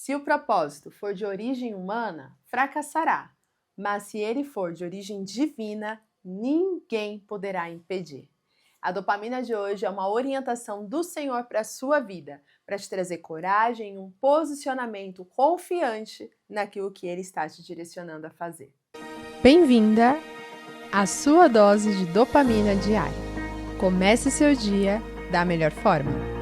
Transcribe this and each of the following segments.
Se o propósito for de origem humana, fracassará, mas se ele for de origem divina, ninguém poderá impedir. A dopamina de hoje é uma orientação do Senhor para a sua vida, para te trazer coragem e um posicionamento confiante naquilo que Ele está te direcionando a fazer. Bem-vinda à sua dose de dopamina diária. Comece seu dia da melhor forma.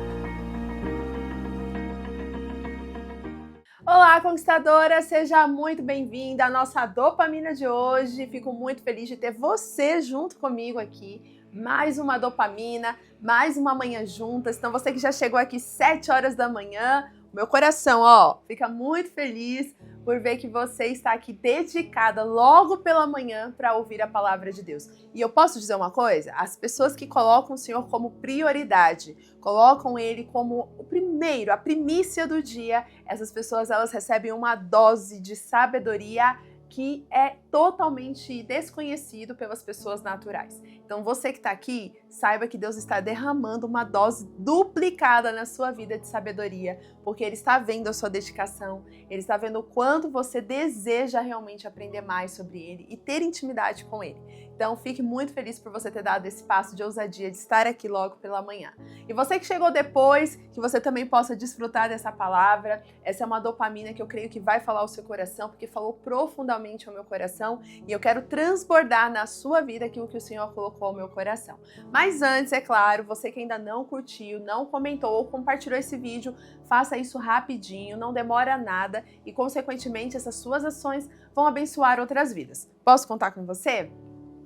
Olá, conquistadora! Seja muito bem-vinda à nossa dopamina de hoje. Fico muito feliz de ter você junto comigo aqui. Mais uma dopamina, mais uma manhã juntas. Então você que já chegou aqui 7 horas da manhã, meu coração, fica muito feliz por ver que você está aqui dedicada logo pela manhã para ouvir a palavra de Deus. E eu posso dizer uma coisa? As pessoas que colocam o Senhor como prioridade, colocam Ele como o primeiro, a primícia do dia, essas pessoas elas recebem uma dose de sabedoria que é totalmente desconhecido pelas pessoas naturais. Então você que está aqui, saiba que Deus está derramando uma dose duplicada na sua vida de sabedoria, porque Ele está vendo a sua dedicação, Ele está vendo o quanto você deseja realmente aprender mais sobre Ele e ter intimidade com Ele. Então fique muito feliz por você ter dado esse passo de ousadia de estar aqui logo pela manhã. E você que chegou depois, que você também possa desfrutar dessa palavra. Essa é uma dopamina que eu creio que vai falar ao seu coração, porque falou profundamente ao meu coração e eu quero transbordar na sua vida aquilo que o Senhor colocou ao meu coração. Mas antes, é claro, você que ainda não curtiu, não comentou ou compartilhou esse vídeo, faça isso rapidinho, não demora nada e, consequentemente, essas suas ações vão abençoar outras vidas. Posso contar com você?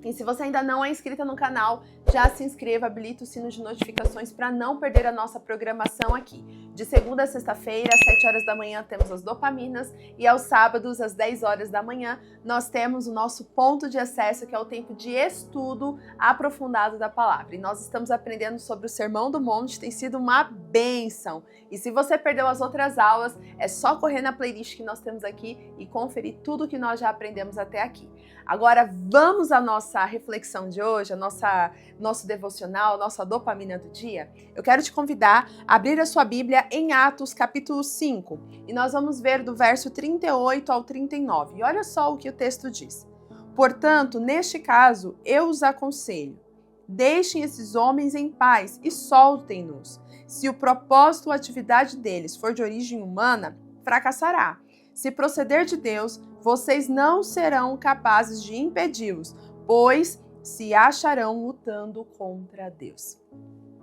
E se você ainda não é inscrita no canal, já se inscreva, habilita o sino de notificações para não perder a nossa programação aqui. De segunda a sexta-feira, às 7 horas da manhã, temos as dopaminas e aos sábados, às 10 horas da manhã, nós temos o nosso ponto de acesso, que é o tempo de estudo aprofundado da palavra. E nós estamos aprendendo sobre o Sermão do Monte, tem sido uma bênção. E se você perdeu as outras aulas, é só correr na playlist que nós temos aqui e conferir tudo que nós já aprendemos até aqui. Agora vamos à nossa reflexão de hoje, nosso devocional, nossa dopamina do dia. Eu quero te convidar a abrir a sua Bíblia em Atos capítulo 5 e nós vamos ver do verso 38 ao 39. E olha só o que o texto diz. Portanto, neste caso, eu os aconselho, deixem esses homens em paz e soltem-nos. Se o propósito ou atividade deles for de origem humana, fracassará. Se proceder de Deus, vocês não serão capazes de impedi-los, pois se acharão lutando contra Deus.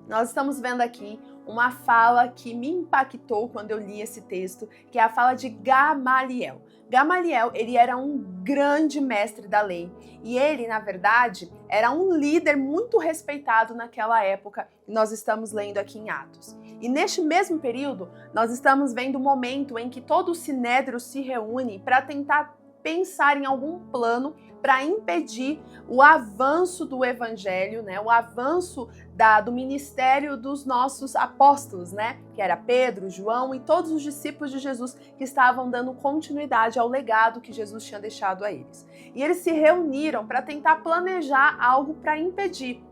Nós estamos vendo aqui uma fala que me impactou quando eu li esse texto, que é a fala de Gamaliel. Gamaliel, ele era um grande mestre da lei e ele, na verdade, era um líder muito respeitado naquela época que nós estamos lendo aqui em Atos. E neste mesmo período, nós estamos vendo o momento em que todo o Sinédrio se reúne para tentar pensar em algum plano para impedir o avanço do evangelho, o avanço do ministério dos nossos apóstolos, que era Pedro, João e todos os discípulos de Jesus que estavam dando continuidade ao legado que Jesus tinha deixado a eles. E eles se reuniram para tentar planejar algo para impedir.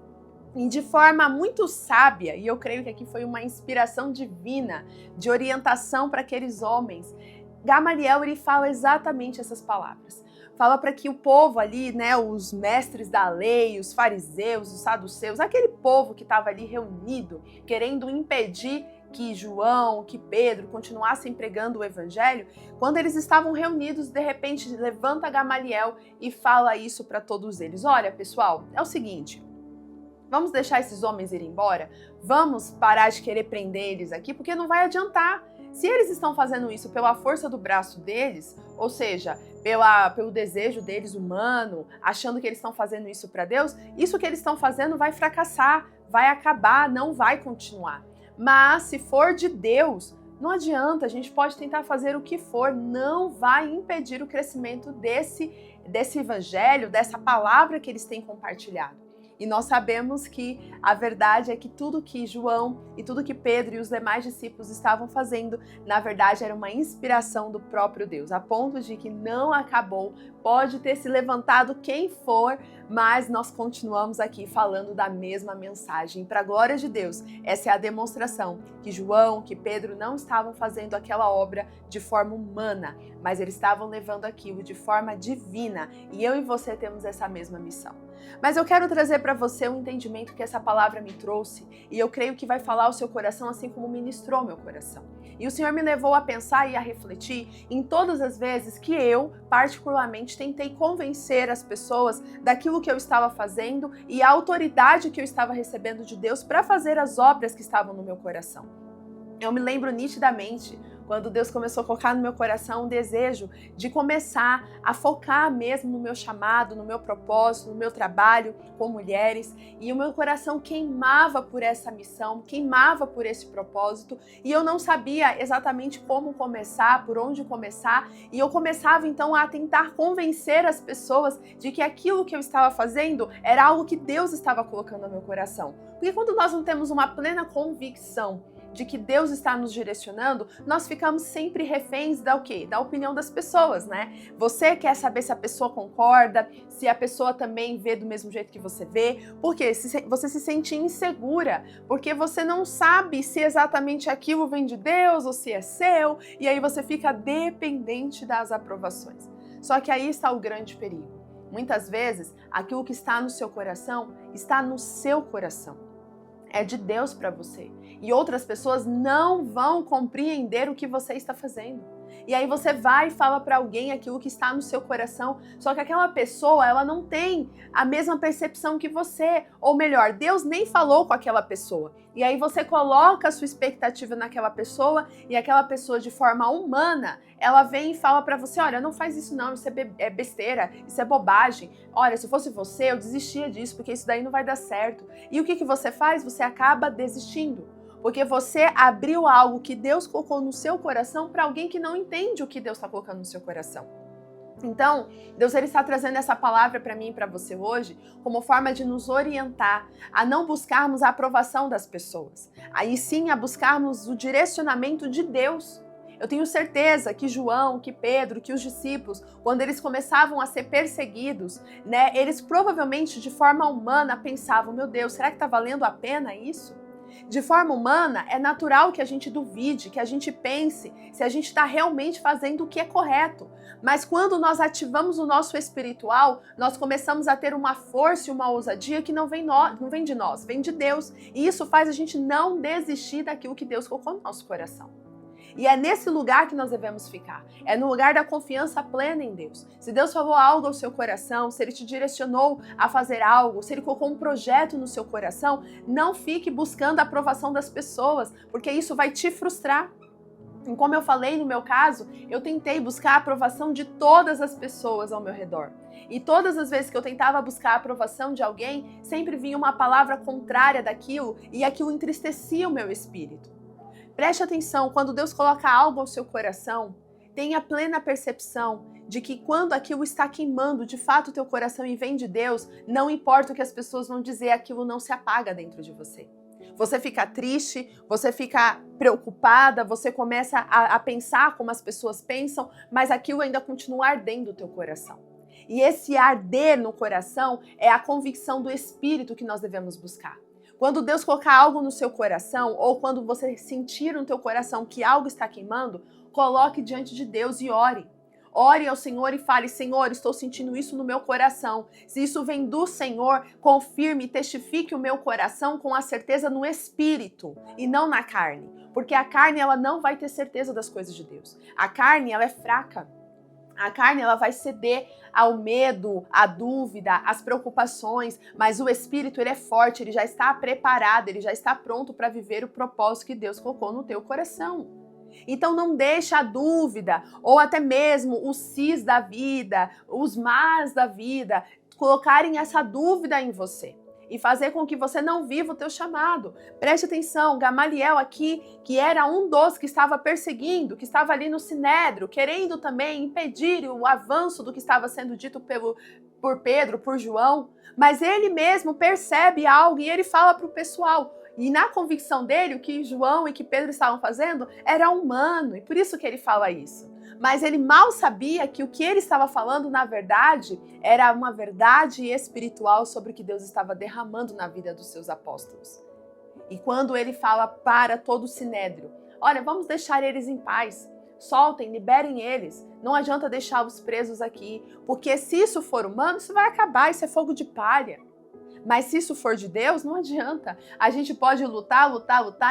E de forma muito sábia, e eu creio que aqui foi uma inspiração divina, de orientação para aqueles homens, Gamaliel ele fala exatamente essas palavras. Fala para que o povo ali, os mestres da lei, os fariseus, os saduceus, aquele povo que estava ali reunido, querendo impedir que João, que Pedro continuassem pregando o evangelho, quando eles estavam reunidos, de repente levanta Gamaliel e fala isso para todos eles. Olha, pessoal, é o seguinte, vamos deixar esses homens irem embora? Vamos parar de querer prender eles aqui, porque não vai adiantar. Se eles estão fazendo isso pela força do braço deles, ou seja, pelo desejo deles humano, achando que eles estão fazendo isso para Deus, isso que eles estão fazendo vai fracassar, vai acabar, não vai continuar. Mas se for de Deus, não adianta, a gente pode tentar fazer o que for, não vai impedir o crescimento desse evangelho, dessa palavra que eles têm compartilhado. E nós sabemos que a verdade é que tudo que João e tudo que Pedro e os demais discípulos estavam fazendo, na verdade era uma inspiração do próprio Deus, a ponto de que não acabou, pode ter se levantado quem for, mas nós continuamos aqui falando da mesma mensagem. Para a glória de Deus, essa é a demonstração que João, que Pedro não estavam fazendo aquela obra de forma humana, mas eles estavam levando aquilo de forma divina. E eu e você temos essa mesma missão. Mas eu quero trazer para você um entendimento que essa palavra me trouxe, e eu creio que vai falar ao seu coração assim como ministrou meu coração. E o Senhor me levou a pensar e a refletir em todas as vezes que eu, particularmente, tentei convencer as pessoas daquilo que eu estava fazendo e a autoridade que eu estava recebendo de Deus para fazer as obras que estavam no meu coração. Eu me lembro nitidamente quando Deus começou a colocar no meu coração um desejo de começar a focar mesmo no meu chamado, no meu propósito, no meu trabalho com mulheres, e o meu coração queimava por essa missão, queimava por esse propósito, e eu não sabia exatamente como começar, por onde começar, e eu começava então a tentar convencer as pessoas de que aquilo que eu estava fazendo era algo que Deus estava colocando no meu coração. Porque quando nós não temos uma plena convicção de que Deus está nos direcionando, nós ficamos sempre reféns da o quê? Da opinião das pessoas, né? Você quer saber se a pessoa concorda, se a pessoa também vê do mesmo jeito que você vê, porque você se sente insegura, porque você não sabe se exatamente aquilo vem de Deus ou se é seu, e aí você fica dependente das aprovações. Só que aí está o grande perigo. Muitas vezes, aquilo que está no seu coração, está no seu coração. É de Deus para você. E outras pessoas não vão compreender o que você está fazendo. E aí você vai e fala para alguém aquilo que está no seu coração, só que aquela pessoa, ela não tem a mesma percepção que você. Ou melhor, Deus nem falou com aquela pessoa. E aí você coloca a sua expectativa naquela pessoa e aquela pessoa de forma humana, ela vem e fala para você, olha, não faz isso não, isso é besteira, isso é bobagem. Olha, se fosse você, eu desistia disso, porque isso daí não vai dar certo. E o que você faz? Você acaba desistindo. Porque você abriu algo que Deus colocou no seu coração para alguém que não entende o que Deus está colocando no seu coração. Então, Deus ele está trazendo essa palavra para mim e para você hoje como forma de nos orientar a não buscarmos a aprovação das pessoas, aí sim a buscarmos o direcionamento de Deus. Eu tenho certeza que João, que Pedro, que os discípulos, quando eles começavam a ser perseguidos, né, eles provavelmente de forma humana pensavam, meu Deus, será que está valendo a pena isso? De forma humana, é natural que a gente duvide, que a gente pense se a gente está realmente fazendo o que é correto. Mas quando nós ativamos o nosso espiritual, nós começamos a ter uma força e uma ousadia que não vem de nós, vem de Deus. E isso faz a gente não desistir daquilo que Deus colocou no nosso coração. E é nesse lugar que nós devemos ficar. É no lugar da confiança plena em Deus. Se Deus falou algo ao seu coração, se Ele te direcionou a fazer algo, se Ele colocou um projeto no seu coração, não fique buscando a aprovação das pessoas, porque isso vai te frustrar. E como eu falei no meu caso, eu tentei buscar a aprovação de todas as pessoas ao meu redor. E todas as vezes que eu tentava buscar a aprovação de alguém, sempre vinha uma palavra contrária daquilo e aquilo entristecia o meu espírito. Preste atenção, quando Deus coloca algo ao seu coração, tenha plena percepção de que quando aquilo está queimando de fato o teu coração e vem de Deus, não importa o que as pessoas vão dizer, aquilo não se apaga dentro de você. Você fica triste, você fica preocupada, você começa a pensar como as pessoas pensam, mas aquilo ainda continua ardendo o teu coração. E esse arder no coração é a convicção do Espírito que nós devemos buscar. Quando Deus colocar algo no seu coração, ou quando você sentir no teu coração que algo está queimando, coloque diante de Deus e ore. Ore ao Senhor e fale, Senhor, estou sentindo isso no meu coração. Se isso vem do Senhor, confirme e testifique o meu coração com a certeza no Espírito e não na carne. Porque a carne ela não vai ter certeza das coisas de Deus. A carne ela é fraca. A carne ela vai ceder ao medo, à dúvida, às preocupações, mas o Espírito ele é forte, ele já está preparado, ele já está pronto para viver o propósito que Deus colocou no teu coração. Então não deixa a dúvida, ou até mesmo os sis da vida, os mas da vida, colocarem essa dúvida em você e fazer com que você não viva o teu chamado. Preste atenção, Gamaliel aqui, que era um dos que estava perseguindo, que estava ali no Sinédrio, querendo também impedir o avanço do que estava sendo dito por Pedro, por João, mas ele mesmo percebe algo e ele fala para o pessoal. E na convicção dele, o que João e que Pedro estavam fazendo era humano, e por isso que ele fala isso. Mas ele mal sabia que o que ele estava falando, na verdade, era uma verdade espiritual sobre o que Deus estava derramando na vida dos seus apóstolos. E quando ele fala para todo o sinédrio, olha, vamos deixar eles em paz, soltem, liberem eles, não adianta deixá-los presos aqui, porque se isso for humano, isso vai acabar, isso é fogo de palha. Mas se isso for de Deus, não adianta. A gente pode lutar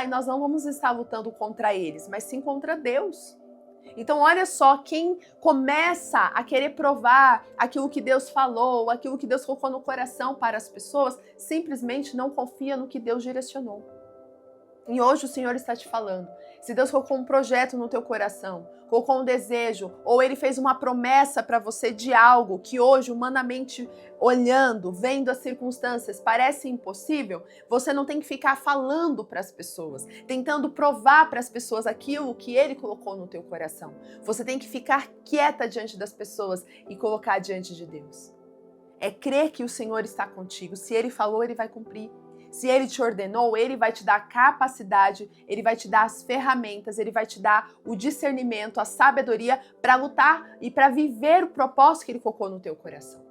e nós não vamos estar lutando contra eles, mas sim contra Deus. Então olha só, quem começa a querer provar aquilo que Deus falou, aquilo que Deus colocou no coração para as pessoas, simplesmente não confia no que Deus direcionou. E hoje o Senhor está te falando, se Deus colocou um projeto no teu coração, colocou um desejo, ou Ele fez uma promessa para você de algo que hoje, humanamente olhando, vendo as circunstâncias, parece impossível, você não tem que ficar falando para as pessoas, tentando provar para as pessoas aquilo que Ele colocou no teu coração. Você tem que ficar quieta diante das pessoas e colocar diante de Deus. É crer que o Senhor está contigo, se Ele falou, Ele vai cumprir. Se Ele te ordenou, Ele vai te dar a capacidade, Ele vai te dar as ferramentas, Ele vai te dar o discernimento, a sabedoria para lutar e para viver o propósito que Ele colocou no teu coração.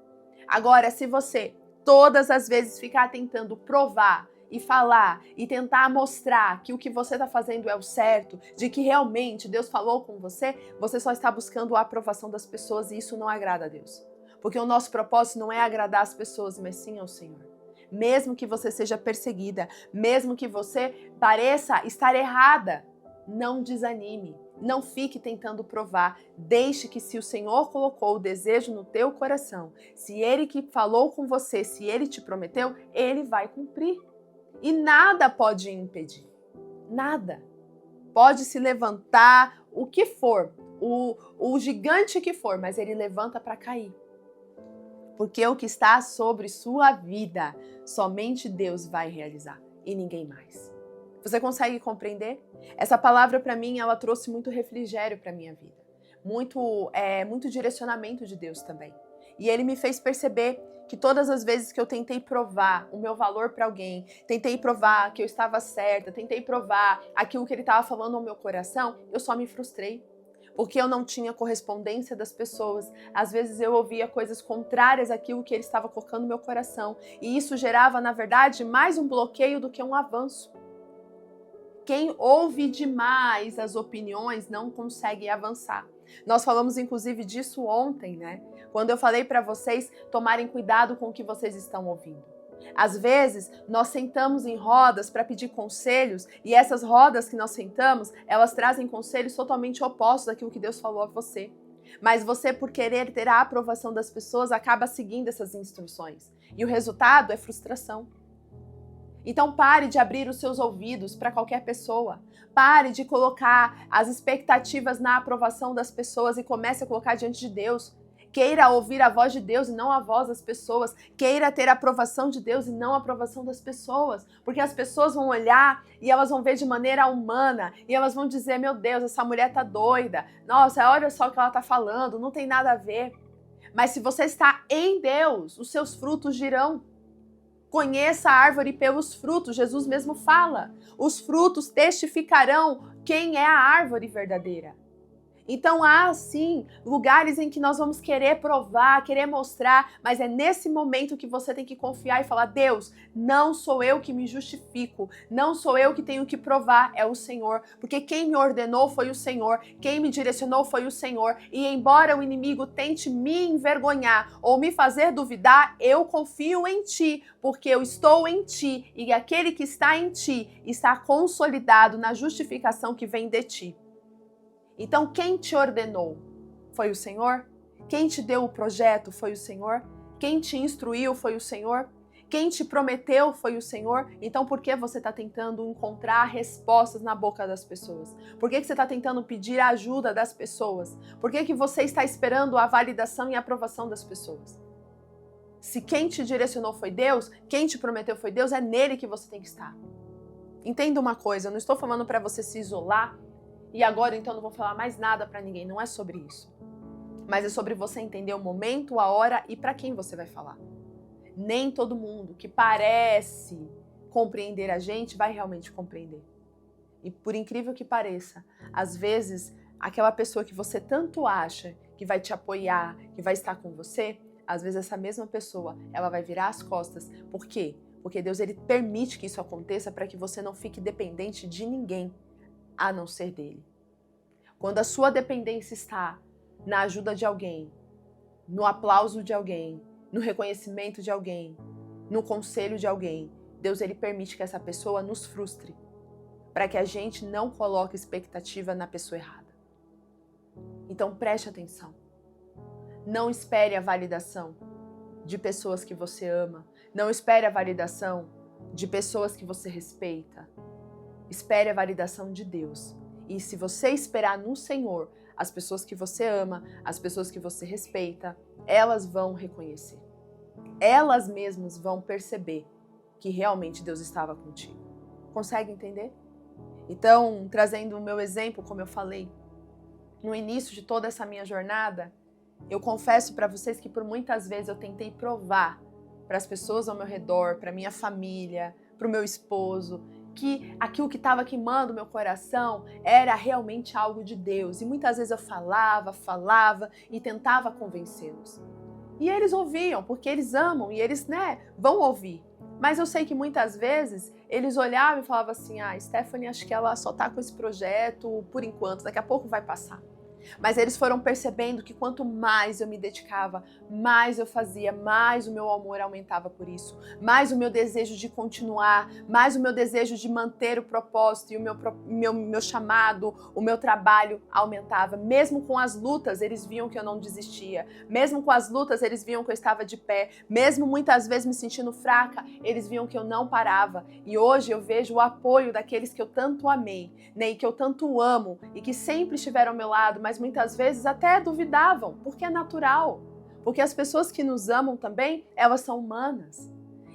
Agora, se você todas as vezes ficar tentando provar e falar e tentar mostrar que o que você está fazendo é o certo, de que realmente Deus falou com você, você só está buscando a aprovação das pessoas e isso não agrada a Deus. Porque o nosso propósito não é agradar as pessoas, mas sim ao Senhor. Mesmo que você seja perseguida, mesmo que você pareça estar errada, não desanime, não fique tentando provar. Deixe que se o Senhor colocou o desejo no teu coração, se Ele que falou com você, se Ele te prometeu, Ele vai cumprir. E nada pode impedir, nada. Pode se levantar o que for, o gigante que for, mas ele levanta para cair. Porque o que está sobre sua vida, somente Deus vai realizar e ninguém mais. Você consegue compreender? Essa palavra para mim, ela trouxe muito refrigério para minha vida. Muito direcionamento de Deus também. E Ele me fez perceber que todas as vezes que eu tentei provar o meu valor para alguém, tentei provar que eu estava certa, tentei provar aquilo que Ele estava falando ao meu coração, eu só me frustrei. Porque eu não tinha correspondência das pessoas. Às vezes eu ouvia coisas contrárias àquilo que Ele estava colocando no meu coração. E isso gerava, na verdade, mais um bloqueio do que um avanço. Quem ouve demais as opiniões não consegue avançar. Nós falamos, inclusive, disso ontem, né? Quando eu falei para vocês tomarem cuidado com o que vocês estão ouvindo. Às vezes, nós sentamos em rodas para pedir conselhos e essas rodas que nós sentamos, elas trazem conselhos totalmente opostos àquilo que Deus falou a você. Mas você, por querer ter a aprovação das pessoas, acaba seguindo essas instruções. E o resultado é frustração. Então pare de abrir os seus ouvidos para qualquer pessoa. Pare de colocar as expectativas na aprovação das pessoas e comece a colocar diante de Deus. Queira ouvir a voz de Deus e não a voz das pessoas. Queira ter a aprovação de Deus e não a aprovação das pessoas. Porque as pessoas vão olhar e elas vão ver de maneira humana. E elas vão dizer, meu Deus, essa mulher tá doida. Nossa, olha só o que ela tá falando, não tem nada a ver. Mas se você está em Deus, os seus frutos dirão. Conheça a árvore pelos frutos, Jesus mesmo fala. Os frutos testificarão quem é a árvore verdadeira. Então há sim lugares em que nós vamos querer provar, querer mostrar, mas é nesse momento que você tem que confiar e falar, Deus, não sou eu que me justifico, não sou eu que tenho que provar, é o Senhor, porque quem me ordenou foi o Senhor, quem me direcionou foi o Senhor, e embora o inimigo tente me envergonhar ou me fazer duvidar, eu confio em Ti, porque eu estou em Ti, e aquele que está em Ti está consolidado na justificação que vem de Ti. Então, quem te ordenou foi o Senhor? Quem te deu o projeto foi o Senhor? Quem te instruiu foi o Senhor? Quem te prometeu foi o Senhor? Então, por que você está tentando encontrar respostas na boca das pessoas? Por que você está tentando pedir a ajuda das pessoas? Por que você está esperando a validação e a aprovação das pessoas? Se quem te direcionou foi Deus, quem te prometeu foi Deus, é nele que você tem que estar. Entenda uma coisa, eu não estou falando para você se isolar, e agora então não vou falar mais nada para ninguém, não é sobre isso. mas é sobre você entender o momento, a hora e para quem você vai falar. Nem todo mundo que parece compreender a gente vai realmente compreender. E por incrível que pareça, às vezes, aquela pessoa que você tanto acha que vai te apoiar, que vai estar com você, às vezes essa mesma pessoa, ela vai virar as costas. Por quê? Porque Deus, ele permite que isso aconteça para que você não fique dependente de ninguém, a não ser dele. Quando a sua dependência está na ajuda de alguém, no aplauso de alguém, no reconhecimento de alguém, no conselho de alguém, Deus, ele permite que essa pessoa nos frustre, para que a gente não coloque expectativa na pessoa errada. Então preste atenção. Não espere a validação de pessoas que você ama. Não espere a validação de pessoas que você respeita. Espere a validação de Deus. E se você esperar no Senhor, as pessoas que você ama, as pessoas que você respeita, elas vão reconhecer. Elas mesmas vão perceber que realmente Deus estava contigo. Consegue entender? Então, trazendo o meu exemplo, como eu falei, no início de toda essa minha jornada, eu confesso para vocês que por muitas vezes eu tentei provar para as pessoas ao meu redor, para minha família, para o meu esposo, que aquilo que estava queimando meu coração era realmente algo de Deus. E muitas vezes eu falava e tentava convencê-los. E eles ouviam, porque eles amam e eles, vão ouvir. Mas eu sei que muitas vezes eles olhavam e falavam assim, Stephanie, acho que ela só está com esse projeto por enquanto, daqui a pouco vai passar. Mas eles foram percebendo que quanto mais eu me dedicava, mais eu fazia, mais o meu amor aumentava por isso, mais o meu desejo de continuar, mais o meu desejo de manter o propósito e o meu chamado, o meu trabalho aumentava. Mesmo com as lutas, eles viam que eu não desistia. Mesmo com as lutas, eles viam que eu estava de pé. Mesmo muitas vezes me sentindo fraca, eles viam que eu não parava. E hoje eu vejo o apoio daqueles que eu tanto amei, e que eu tanto amo e que sempre estiveram ao meu lado, mas muitas vezes até duvidavam, porque é natural. Porque as pessoas que nos amam também, elas são humanas.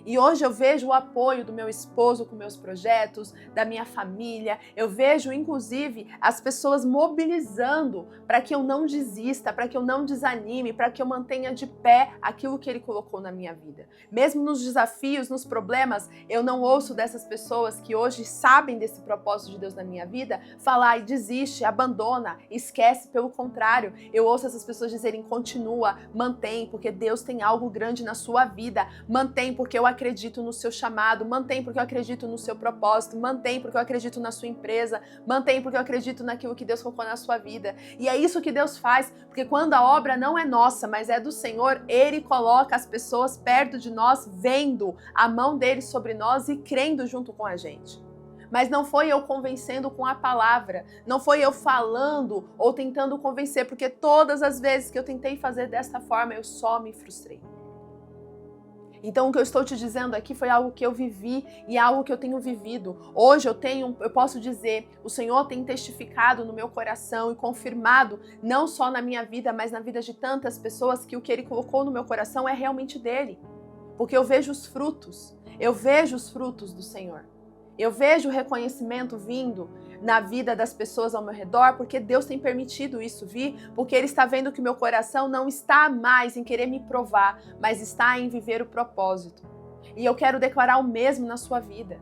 E hoje eu vejo o apoio do meu esposo com meus projetos, da minha família. Eu vejo, inclusive, as pessoas mobilizando para que eu não desista, para que eu não desanime, para que eu mantenha de pé aquilo que ele colocou na minha vida. Mesmo nos desafios, nos problemas, eu não ouço dessas pessoas que hoje sabem desse propósito de Deus na minha vida, falar e desiste, abandona, esquece. Pelo contrário, eu ouço essas pessoas dizerem, continua, mantém, porque Deus tem algo grande na sua vida. Mantém, porque eu acredito no seu chamado, mantém porque eu acredito no seu propósito, mantém porque eu acredito na sua empresa, mantém porque eu acredito naquilo que Deus colocou na sua vida. E é isso que Deus faz, porque quando a obra não é nossa, mas é do Senhor, Ele coloca as pessoas perto de nós, vendo a mão dele sobre nós e crendo junto com a gente. Mas não foi eu convencendo com a palavra, não foi eu falando ou tentando convencer, porque todas as vezes que eu tentei fazer dessa forma, eu só me frustrei. Então o que eu estou te dizendo aqui foi algo que eu vivi e algo que eu tenho vivido. Hoje eu posso dizer, o Senhor tem testificado no meu coração e confirmado, não só na minha vida, mas na vida de tantas pessoas, que o que Ele colocou no meu coração é realmente dele. Porque eu vejo os frutos do Senhor. Eu vejo o reconhecimento vindo na vida das pessoas ao meu redor, porque Deus tem permitido isso vir, porque Ele está vendo que o meu coração não está mais em querer me provar, mas está em viver o propósito. E eu quero declarar o mesmo na sua vida,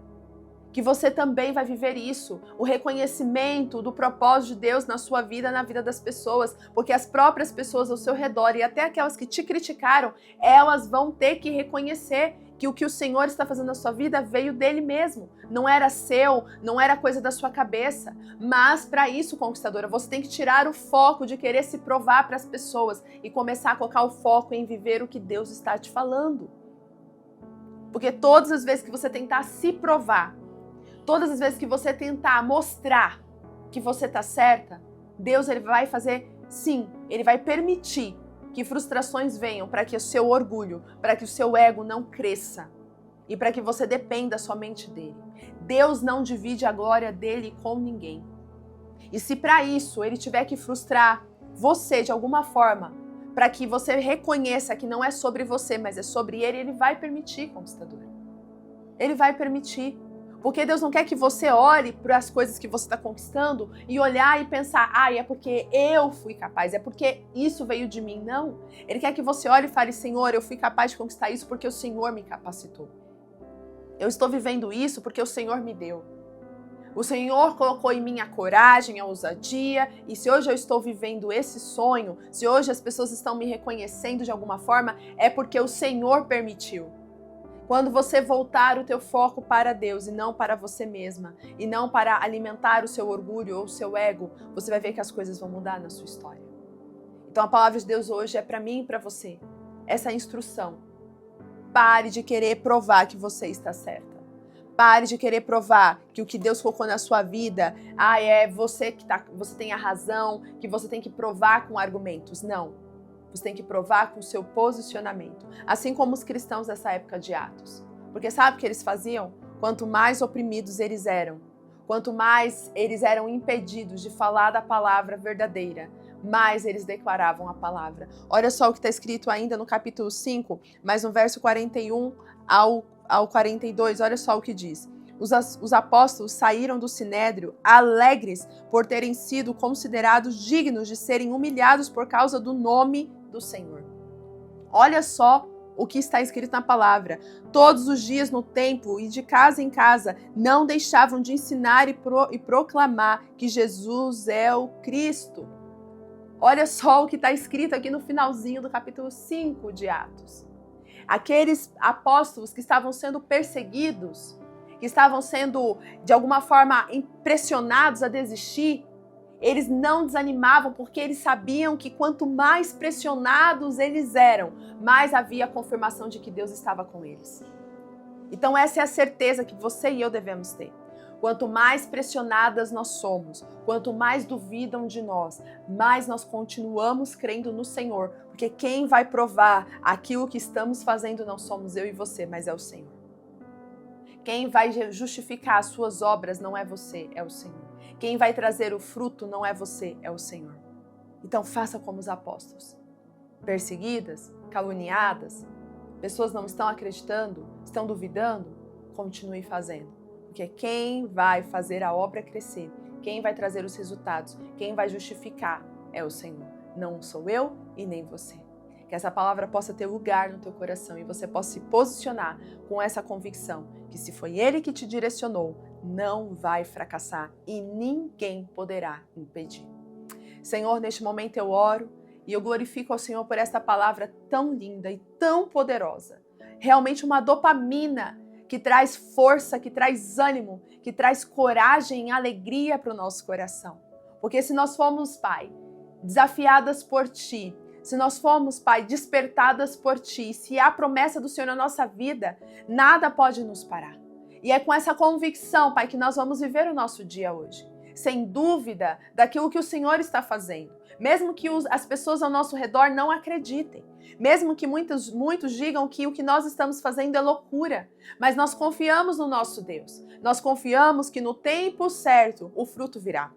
que você também vai viver isso, o reconhecimento do propósito de Deus na sua vida, na vida das pessoas, porque as próprias pessoas ao seu redor e até aquelas que te criticaram, elas vão ter que reconhecer que o Senhor está fazendo na sua vida veio dele mesmo. Não era seu, não era coisa da sua cabeça. Mas para isso, conquistadora, você tem que tirar o foco de querer se provar para as pessoas e começar a colocar o foco em viver o que Deus está te falando. Porque todas as vezes que você tentar se provar, todas as vezes que você tentar mostrar que você está certa, Deus ele vai fazer, sim, Ele vai permitir que frustrações venham para que o seu orgulho, para que o seu ego não cresça e para que você dependa somente dele. Deus não divide a glória dele com ninguém. E se para isso ele tiver que frustrar você de alguma forma, para que você reconheça que não é sobre você, mas é sobre ele, ele vai permitir, conquistadora. Ele vai permitir. Porque Deus não quer que você olhe para as coisas que você está conquistando e olhar e pensar, é porque eu fui capaz, é porque isso veio de mim. Não. Ele quer que você olhe e fale, Senhor, eu fui capaz de conquistar isso porque o Senhor me capacitou. Eu estou vivendo isso porque o Senhor me deu. O Senhor colocou em mim a coragem, a ousadia, e se hoje eu estou vivendo esse sonho, se hoje as pessoas estão me reconhecendo de alguma forma, é porque o Senhor permitiu. Quando você voltar o teu foco para Deus e não para você mesma, e não para alimentar o seu orgulho ou o seu ego, você vai ver que as coisas vão mudar na sua história. Então a palavra de Deus hoje é para mim e para você. Essa instrução. Pare de querer provar que você está certa. Pare de querer provar que o que Deus colocou na sua vida, é você que você tem a razão, que você tem que provar com argumentos. Não. Você tem que provar com o seu posicionamento. Assim como os cristãos dessa época de Atos. Porque sabe o que eles faziam? Quanto mais oprimidos eles eram, quanto mais eles eram impedidos de falar da palavra verdadeira, mais eles declaravam a palavra. Olha só o que está escrito ainda no capítulo 5, mas no verso 41 ao 42, olha só o que diz. Os apóstolos saíram do sinédrio alegres por terem sido considerados dignos de serem humilhados por causa do nome do Senhor. Olha só o que está escrito na palavra. Todos os dias no templo e de casa em casa não deixavam de ensinar e proclamar que Jesus é o Cristo. Olha só o que está escrito aqui no finalzinho do capítulo 5 de Atos. Aqueles apóstolos que estavam sendo perseguidos, que estavam sendo, de alguma forma, impressionados a desistir, eles não desanimavam porque eles sabiam que quanto mais pressionados eles eram, mais havia a confirmação de que Deus estava com eles. Então essa é a certeza que você e eu devemos ter. Quanto mais pressionadas nós somos, quanto mais duvidam de nós, mais nós continuamos crendo no Senhor, porque quem vai provar aquilo que estamos fazendo não somos eu e você, mas é o Senhor. Quem vai justificar as suas obras não é você, é o Senhor. Quem vai trazer o fruto não é você, é o Senhor. Então faça como os apóstolos. Perseguidas, caluniadas, pessoas não estão acreditando, estão duvidando, continue fazendo. Porque quem vai fazer a obra crescer, quem vai trazer os resultados, quem vai justificar é o Senhor. Não sou eu e nem você. Que essa palavra possa ter lugar no teu coração e você possa se posicionar com essa convicção que se foi Ele que te direcionou, não vai fracassar e ninguém poderá impedir. Senhor, neste momento eu oro e eu glorifico ao Senhor por esta palavra tão linda e tão poderosa. Realmente uma dopamina que traz força, que traz ânimo, que traz coragem e alegria para o nosso coração. Porque se nós formos, Pai, desafiadas por Ti, se nós formos, Pai, despertadas por Ti, se há promessa do Senhor na nossa vida, nada pode nos parar. E é com essa convicção, Pai, que nós vamos viver o nosso dia hoje. Sem dúvida daquilo que o Senhor está fazendo. Mesmo que as pessoas ao nosso redor não acreditem. Mesmo que muitos digam que o que nós estamos fazendo é loucura. Mas nós confiamos no nosso Deus. Nós confiamos que no tempo certo o fruto virá.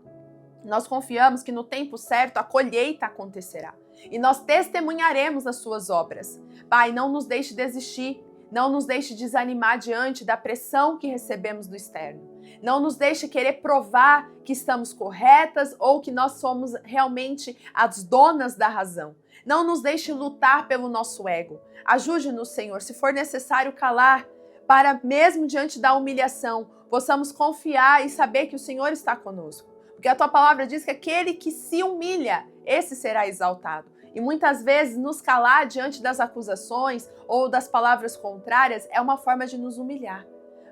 Nós confiamos que no tempo certo a colheita acontecerá. E nós testemunharemos as suas obras. Pai, não nos deixe desistir. Não nos deixe desanimar diante da pressão que recebemos do externo. Não nos deixe querer provar que estamos corretas ou que nós somos realmente as donas da razão. Não nos deixe lutar pelo nosso ego. Ajude-nos, Senhor, se for necessário calar, para mesmo diante da humilhação, possamos confiar e saber que o Senhor está conosco. Porque a tua palavra diz que aquele que se humilha, esse será exaltado. E muitas vezes nos calar diante das acusações ou das palavras contrárias é uma forma de nos humilhar.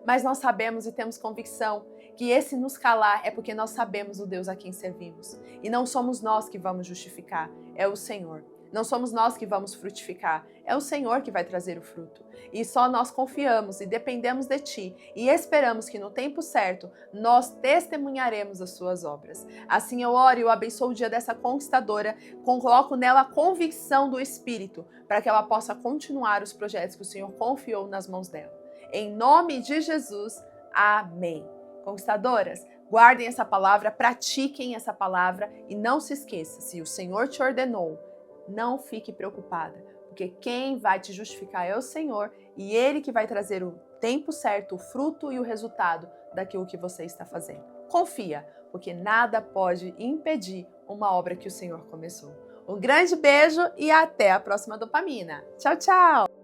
Mas nós sabemos e temos convicção que esse nos calar é porque nós sabemos o Deus a quem servimos. E não somos nós que vamos justificar, é o Senhor. Não somos nós que vamos frutificar, é o Senhor que vai trazer o fruto. E só nós confiamos e dependemos de Ti e esperamos que no tempo certo nós testemunharemos as Suas obras. Assim eu oro e eu abençoo o dia dessa conquistadora, coloco nela a convicção do Espírito para que ela possa continuar os projetos que o Senhor confiou nas mãos dela. Em nome de Jesus, amém. Conquistadoras, guardem essa palavra, pratiquem essa palavra e não se esqueça, se o Senhor te ordenou, não fique preocupada, porque quem vai te justificar é o Senhor e Ele que vai trazer o tempo certo, o fruto e o resultado daquilo que você está fazendo. Confia, porque nada pode impedir uma obra que o Senhor começou. Um grande beijo e até a próxima dopamina. Tchau, tchau!